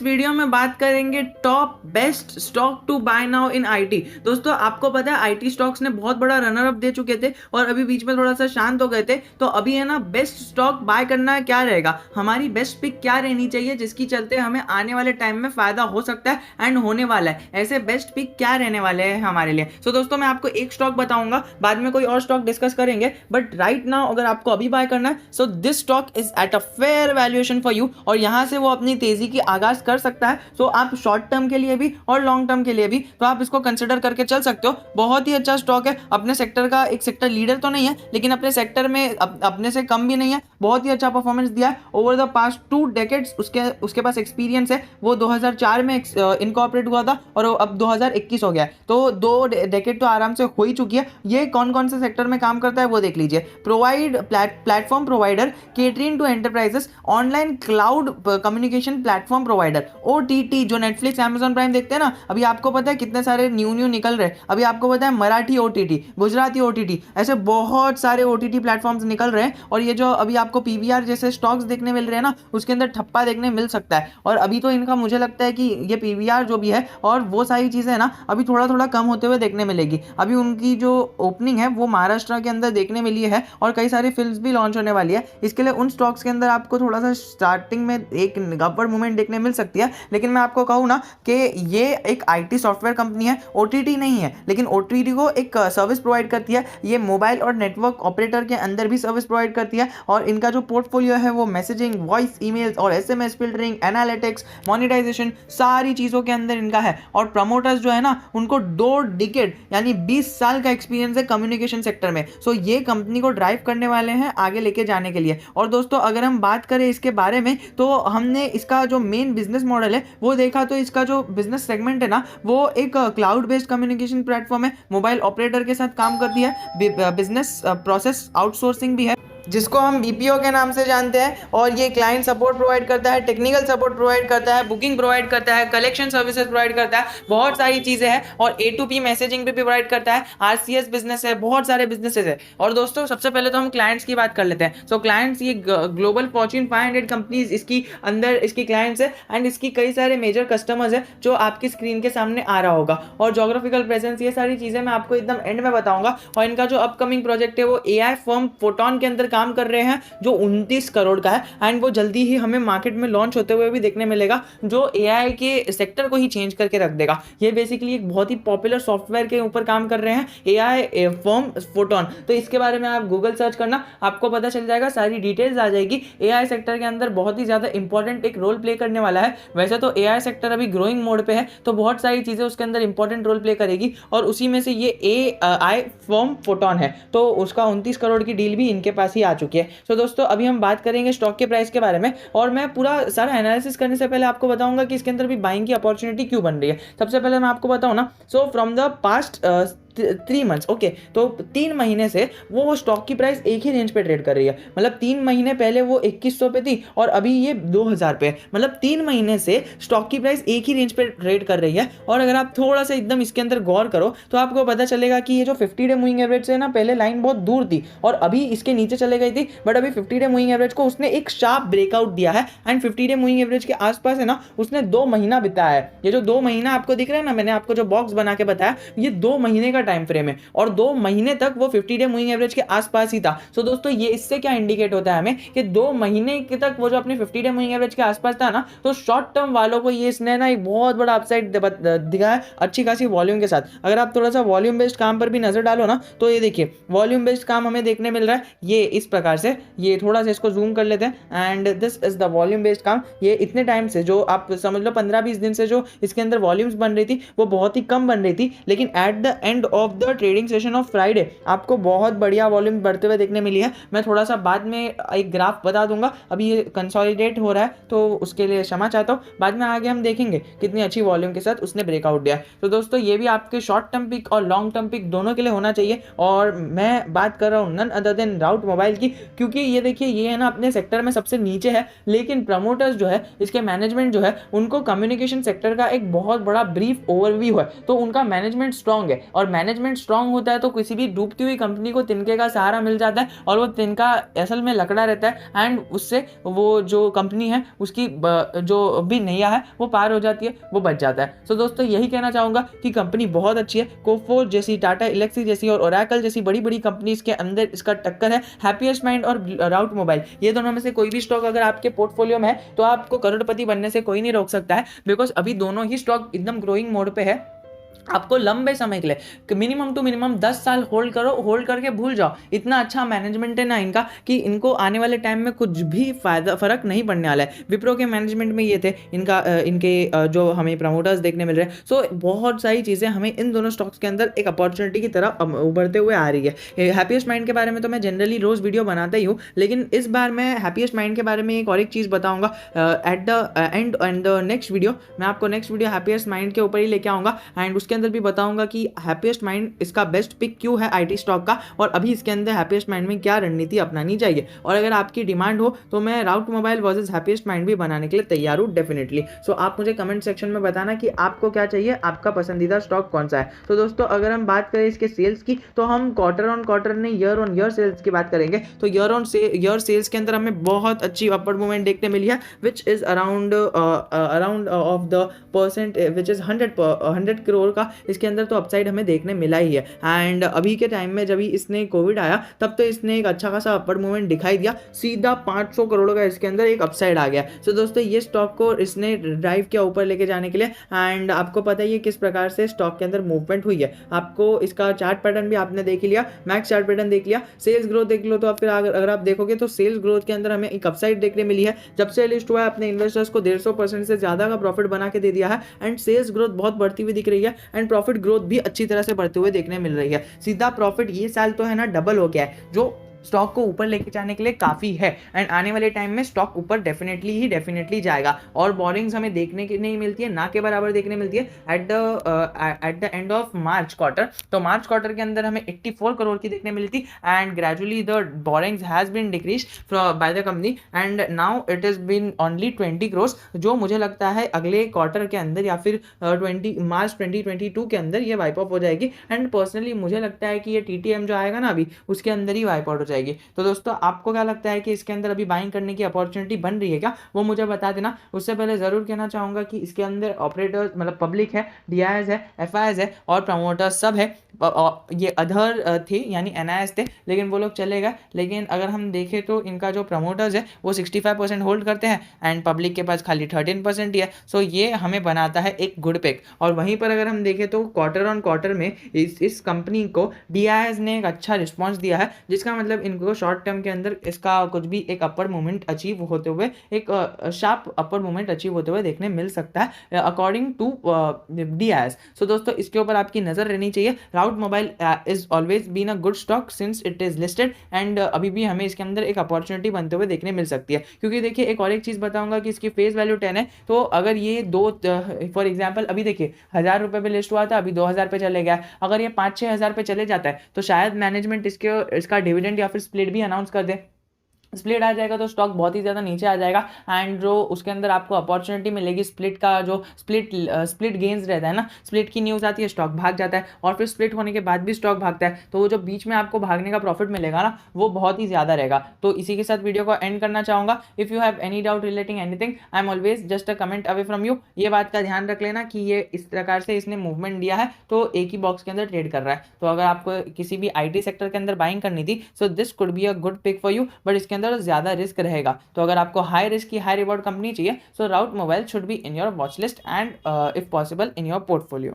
इस वीडियो में बात करेंगे top best stock to buy now in IT. दोस्तों आपको पता है आईटी स्टॉक्स ने बहुत बड़ा रनर अप दे चुके थे और अभी बीच में थोड़ा सा शांत हो गए थे। तो अभी है ना बेस्ट स्टॉक बाय करना है, क्या रहेगा, हमारी बेस्ट पिक क्या रहनी चाहिए जिसकी चलते हमें आने वाले टाइम में फायदा हो सकता है एंड होने वाला है। ऐसे बेस्ट पिक क्या रहने वाले हैं हमारे लिए। सो दोस्तों मैं आपको एक स्टॉक बताऊंगा, बाद में कोई और स्टॉक डिस्कस करेंगे, बट राइट नाउ अगर आपको अभी बाय करना है so this stock is at a fair valuation for you और यहां से वो अपनी तेजी की आगाज कर सकता है। सो आप शॉर्ट टर्म के लिए भी और लॉन्ग टर्म के लिए भी तो आप इसको कंसिडर करके चल सकते हो। बहुत ही अच्छा स्टॉक है, अपने सेक्टर का एक सेक्टर लीडर तो नहीं है लेकिन अपने सेक्टर में अपने से कम भी नहीं है। बहुत ही अच्छा परफॉर्मेंस दिया है ओवर द पास्ट 2 डेकेड्स। उसके पास एक्सपीरियंस है, वो 2004 में इनकॉर्पोरेट हुआ था और अब 2021 हो गया है, तो 2 डेकेड तो आराम से हो ही चुकी है। ये कौन कौन से सेक्टर में काम करता है वो देख लीजिए। Provide platform provider catering to enterprises, online cloud communication platform provider, OTT, जो नेटफ्लिक्स अमेजॉन प्राइम देखते हैं ना, अभी आपको पता है कितने सारे न्यू निकल रहे हैं। अभी आपको पता है मराठी ओटीटी, गुजराती ओटीटी, ऐसे बहुत सारे ओटीटी प्लेटफॉर्म्स निकल रहे हैं। और ये जो अभी आपको पीवीआर जैसे स्टॉक्स देखने मिल रहे हैं ना, उसके अंदर ठप्पा देखने मिल सकता है। और अभी तो इनका मुझे लगता है कि ये पीवीआर जो भी है और वो सारी चीजें ना अभी थोड़ा थोड़ा कम होते हुए देखने मिलेगी। अभी उनकी जो ओपनिंग है वो महाराष्ट्र के अंदर देखने मिली है और कई सारी फिल्म्स भी लॉन्च होने वाली है। इसके लिए उन स्टॉक्स के अंदर आपको थोड़ा सा स्टार्टिंग में एक अपवर्ड मूवमेंट देखने मिल सकती है। लेकिन मैं आपको कहूँ ना कि ये एक आईटी सॉफ्टवेयर कंपनी है, ओटीटी नहीं है, लेकिन ओटीटी को एक सर्विस प्रोवाइड करती है। ये मोबाइल और नेटवर्क ऑपरेटर के अंदर भी सर्विस प्रोवाइड करती है और इनका जो पोर्टफोलियो है वो मैसेजिंग, वॉइस, ईमेल्स और एसएमएस फिल्टरिंग, एनालिटिक्स, मोनेटाइजेशन, सारी चीज़ों के अंदर इनका है। और प्रमोटर्स जो है ना उनको 2 डिकेड यानी 20 साल का एक्सपीरियंस है कम्युनिकेशन सेक्टर में। सो ये कंपनी को ड्राइव करने वाले हैं आगे लेके जाने के लिए। और दोस्तों अगर हम बात करें इसके बारे में तो हमने इसका जो मेन बिजनेस मॉडल है वो देखा, तो इसका जो बिजनेस सेगमेंट है ना वो एक क्लाउड बेस्ड कम्युनिकेशन प्लेटफॉर्म है, मोबाइल ऑपरेटर के साथ काम करती है, बिजनेस प्रोसेस आउटसोर्सिंग भी है जिसको हम बीपीओ के नाम से जानते हैं। और ये क्लाइंट सपोर्ट प्रोवाइड करता है, टेक्निकल सपोर्ट प्रोवाइड करता है, बुकिंग प्रोवाइड करता है, कलेक्शन सर्विसेज प्रोवाइड करता है, बहुत सारी चीज़ें हैं। और A2P मैसेजिंग भी प्रोवाइड करता है, आरसीएस बिजनेस है, बहुत सारे बिजनेसेस है। और दोस्तों सबसे पहले तो हम क्लाइंट्स की बात कर लेते हैं। सो क्लाइंट्स, ये ग्लोबल फॉर्च्यून 500 कंपनीज इसकी अंदर इसकी क्लाइंट्स है एंड इसकी कई सारे मेजर कस्टमर्स है जो आपकी स्क्रीन के सामने आ रहा होगा। और जोग्राफिकल प्रेजेंस, ये सारी चीज़ें मैं आपको एकदम एंड में बताऊंगा। और इनका जो अपकमिंग प्रोजेक्ट है वो एआई फर्म फोटोन के अंदर काम कर रहे हैं जो 29 करोड़ का है एंड वो जल्दी ही हमें मार्केट में लॉन्च होते हुए भी देखने मिलेगा, जो एआई के सेक्टर को ही चेंज करके रख देगा। ये बेसिकली एक बहुत ही पॉपुलर सॉफ्टवेयर के ऊपर काम कर रहे हैं, एआई फर्म फोटोन। तो इसके बारे में आप गूगल सर्च करना, आपको पता चल जाएगा, सारी डिटेल्स आ जाएगी। एआई सेक्टर के अंदर बहुत ही ज्यादा इंपॉर्टेंट एक रोल प्ले करने वाला है। वैसे तो एआई सेक्टर अभी ग्रोइंग मोड पे है तो बहुत सारी चीजें उसके अंदर इंपॉर्टेंट रोल प्ले करेगी और उसी में से ये एआई फर्म फोटोन है। तो उसका 29 करोड़ की डील भी इनके पास ही आ चुकी है। तो दोस्तों अभी हम बात करेंगे स्टॉक के प्राइस के बारे में और मैं पूरा सारा एनालिसिस करने से पहले आपको बताऊंगा कि इसके अंदर भी बाइंग की अपॉर्चुनिटी क्यों बन रही है। सबसे पहले मैं आपको बताऊं ना, so from the past 3 months, okay, तो 3 महीने से वो स्टॉक की प्राइस एक ही रेंज पे ट्रेड कर रही है। मतलब 3 महीने पहले वो 2100 पे थी और अभी ये 2000 पे है। मतलब 3 महीने से स्टॉक की प्राइस एक ही रेंज पे ट्रेड कर रही है। और अगर आप थोड़ा सा एकदम इसके अंदर गौर करो तो आपको पता चलेगा कि ये जो 50 डे मूविंग एवरेज से ना पहले लाइन बहुत दूर थी और अभी इसके नीचे चले गई थी, बट अभी 50 डे मूविंग एवरेज को उसने एक शार्प ब्रेकआउट दिया है एंड 50 डे मूविंग एवरेज के आसपास है ना उसने 2 महीना बिताया है। ये जो 2 महीना आपको दिख रहा है ना, मैंने आपको जो बॉक्स बना के बताया, ये 2 महीने का टाइम फ्रेम है और 2 महीने तक वो 50 डे मूविंग एवरेज के आसपास ही था। सो दोस्तों ये इससे क्या इंडिकेट होता है हमें कि 2 महीने के तक वो जो अपने 50 डे मूविंग एवरेज के आसपास था ना, तो शॉर्ट टर्म वालों को ये इसने ना एक बहुत बड़ा अपसाइड दिखा है अच्छी खासी वॉल्यूम के साथ। अगर आप थोड़ा सा वॉल्यूम बेस्ड काम पर भी नजर डालो ना तो ये देखिए वॉल्यूम बेस्ड काम हमें देखने मिल रहा है ये इस प्रकार से। ये थोड़ा सा इसको जूम कर लेते हैं and this is the volume based काम। ये इतने टाइम से जो आप समझ लो 15-20 दिन से जो इसके अंदर वॉल्यूम्स बन रही थी वो बहुत ही कम बन रही थी, लेकिन at the end of the trading session of Friday आपको बहुत बढ़िया वॉल्यूम बढ़ते हुए देखने मिली है। मैं थोड़ा सा बाद में एक ग्राफ बता दूंगा, अभी ये कंसोलिडेट हो रहा है तो उसके लिए क्षमा चाहता हूँ। बाद में आगे हम देखेंगे कितनी अच्छी वॉल्यूम के साथ उसने ब्रेकआउट दिया। तो दोस्तों ये भी आपके शॉर्ट टर्म पिक और लॉन्ग टर्म पिक दोनों के लिए होना चाहिए। और मैं बात कर रहा हूँ नन अदर देन राउट मोबाइल की, क्योंकि ये देखिए ये है ना अपने सेक्टर में सबसे नीचे है, लेकिन प्रमोटर्स जो है इसके मैनेजमेंट जो है उनको कम्युनिकेशन सेक्टर का एक बहुत बड़ा ब्रीफ ओवरव्यू है। तो उनका मैनेजमेंट स्ट्रांग है और मैनेजमेंट स्ट्रांग होता है तो किसी भी डूबती हुई कंपनी को तिनके का सहारा मिल जाता है और वो तिनका असल में लकड़ा रहता है एंड उससे वो जो कंपनी है उसकी जो भी नैया है वो पार हो जाती है, वो बच जाता है। सो दोस्तों यही कहना चाहूँगा कि कंपनी बहुत अच्छी है। कोफोर जैसी, टाटा एलेक्सी जैसी और ओरेकल जैसी बड़ी बड़ी कंपनीज के अंदर इसका टक्कर है। हैप्पीएस्ट माइंड और राउट मोबाइल, ये दोनों में से कोई भी स्टॉक अगर आपके पोर्टफोलियो में है तो आपको करोड़पति बनने से कोई नहीं रोक सकता है, बिकॉज अभी दोनों ही स्टॉक एकदम ग्रोइंग मोड पे है। आपको लंबे समय के लिए मिनिमम टू मिनिमम 10 साल होल्ड करो, होल्ड करके भूल जाओ। इतना अच्छा मैनेजमेंट है ना इनका कि इनको आने वाले टाइम में कुछ भी फर्क नहीं पड़ने वाला है। विप्रो के मैनेजमेंट में ये थे, इनके जो हमें प्रमोटर्स देखने मिल रहे हैं। सो बहुत सारी चीज़ें हमें इन दोनों स्टॉक्स के अंदर एक अपॉर्चुनिटी की तरह उभरते हुए आ रही है। हैप्पीएस्ट माइंड के बारे में तो मैं जनरली रोज वीडियो बनाता ही हूँ, लेकिन इस बार मैं हैप्पीएस्ट माइंड के बारे में एक और एक चीज़ बताऊंगा at the end and the next video. मैं आपको नेक्स्ट वीडियो हैप्पीएस्ट माइंड के ऊपर ही लेके आऊँगा एंड उसके अंदर भी बताऊंगा कि हैप्पीएस्ट माइंड इसका बेस्ट पिक क्यों है आईटी स्टॉक का, और अभी इसके अंदर हैप्पीएस्ट माइंड में क्या रणनीति अपनानी चाहिए। और अगर आपकी डिमांड हो तो मैं राउट मोबाइल वर्सेस हैप्पीएस्ट माइंड भी बनाने के लिए तैयार हूँ डेफिनेटली। सो आप मुझे कमेंट सेक्शन में बताना कि आपको क्या चाहिए, आपका पसंदीदा स्टॉक कौन सा है। तो दोस्तों अगर हम बात करें इसके सेल्स की तो हम क्वार्टर ऑन क्वार्टर नहीं, ईयर ऑन ईयर सेल्स की बात करेंगे। तो ईयर सेल्स के अंदर हमें बहुत अच्छी अपवर्ड मूवमेंट देखने मिली है, which is around of the percent which is 100 crore का इसके अंदर तो अपसाइड हमें देखने मिला ही है। एंड अभी के टाइम में जब इसने कोविड आया तब तो इसने एक अच्छा खासा अपवर्ड मूवमेंट दिखाई दिया, सीधा 500 करोड़ का इसके अंदर एक अपसाइड आ गया। सो दोस्तों ये स्टॉक को इसने ड्राइव किया ऊपर लेके जाने के लिए एंड आपको पता ही है किस प्रकार से स्टॉक के अंदर मूवमेंट हुई है। आपको इसका चार्ट पैटर्न भी आपने देख लिया, मैक्स चार्ट पैटर्न देख लिया, सेल्स ग्रोथ देख लो। तो फिर अगर आप देखोगे तो सेल्स ग्रोथ के अंदर हमें एक अपसाइड देखने मिली है। जब से लिस्ट हुआ है अपने इन्वेस्टर्स को 150% से ज्यादा का प्रॉफिट बना के दे दिया है एंड सेल्स ग्रोथ बहुत बढ़ती हुई दिख रही है एंड प्रॉफिट ग्रोथ भी अच्छी तरह से बढ़ते हुए देखने मिल रही है। सीधा प्रॉफिट ये साल तो है ना डबल हो गया है, जो स्टॉक को ऊपर लेके जाने के लिए काफ़ी है एंड आने वाले टाइम में स्टॉक ऊपर डेफिनेटली जाएगा। और बोरिंग्स हमें देखने की नहीं मिलती है, ना के बराबर देखने मिलती है at the end of March quarter. तो मार्च क्वार्टर के अंदर हमें 84 करोड़ की देखने मिली थी and gradually the borrowings has been decrease by the company and now it is been only 20 crore, जो मुझे लगता है अगले क्वार्टर के अंदर या फिर मार्च 2022 के अंदर ये वाइप ऑफ हो जाएगी। एंड पर्सनली मुझे लगता है कि ये TTM जो आएगा ना अभी उसके अंदर ही वाइप आउट जाएगी। तो दोस्तों आपको क्या लगता है कि इसके अंदर अभी बाइंग करने की अपॉर्चुनिटी बन रही है क्या, वो मुझे बता देना। उससे पहले जरूर कहना चाहूंगा कि इसके अंदर ऑपरेटर्स मतलब पब्लिक है, DIs है, FIs है और प्रमोटर्स सब है। ये अधर थे यानी NIs थे, लेकिन वो लोग चले गए। लेकिन अगर हम देखें तो इनका जो प्रमोटर्स है वो 65% होल्ड करते हैं एंड पब्लिक के पास खाली 13% ही है। सो ये हमें बनाता है एक गुड पिक। और वहीं पर अगर हम देखें तो क्वार्टर ऑन क्वार्टर में इस कंपनी को DIs ने एक अच्छा रिस्पॉन्स दिया है, जिसका मतलब इनको शॉर्ट टर्म के अंदर इसका कुछ भी एक अपर मूवमेंट अचीव होते हुए, एक शार्प अपर मूवमेंट अचीव होते हुए देखने मिल सकता है अकॉर्डिंग टू DIs। सो दोस्तों इसके ऊपर आपकी नजर रहनी चाहिए। Route Mobile is always been a good stock since it is listed and अभी भी हमें इसके अंदर एक अपॉर्चुनिटी बनते हुए देखने मिल सकती है। क्योंकि देखिए एक और एक चीज बताऊंगा कि इसकी फेस वैल्यू 10 है। तो अगर ये फॉर एग्जाम्पल अभी देखिए 1000 रुपये पे लिस्ट हुआ था, अभी 2000 पे चले गया। अगर ये 5-6 हज़ार पे चले जाता है तो शायद मैनेजमेंट इसका डिविडेंड या फिर स्प्लिट भी अनाउंस कर दे। स्प्लिट आ जाएगा तो स्टॉक बहुत ही ज़्यादा नीचे आ जाएगा एंड जो उसके अंदर आपको अपॉर्चुनिटी मिलेगी स्प्लिट का, जो स्प्लिट गेन्स रहता है ना, स्प्लिट की न्यूज़ आती है स्टॉक भाग जाता है और फिर स्प्लिट होने के बाद भी स्टॉक भागता है। तो वो जो बीच में आपको भागने का प्रॉफिट मिलेगा ना वो बहुत ही ज़्यादा रहेगा। तो इसी के साथ वीडियो को एंड करना चाहूँगा। If you have any doubt relating anything I am always just a comment away from you. ये बात का ध्यान रख लेना कि ये इस प्रकार से इसने मूवमेंट दिया है तो एक ही बॉक्स के अंदर ट्रेड कर रहा है। तो अगर आपको किसी भी IT सेक्टर के अंदर बाइंग करनी थी so this could be a good pick for you, but इसके अंदर ज़्यादा रिस्क रहेगा। तो अगर आपको हाई रिस्क की हाई रिवॉर्ड कंपनी चाहिए so Route Mobile should be in your watch list and if possible in your portfolio.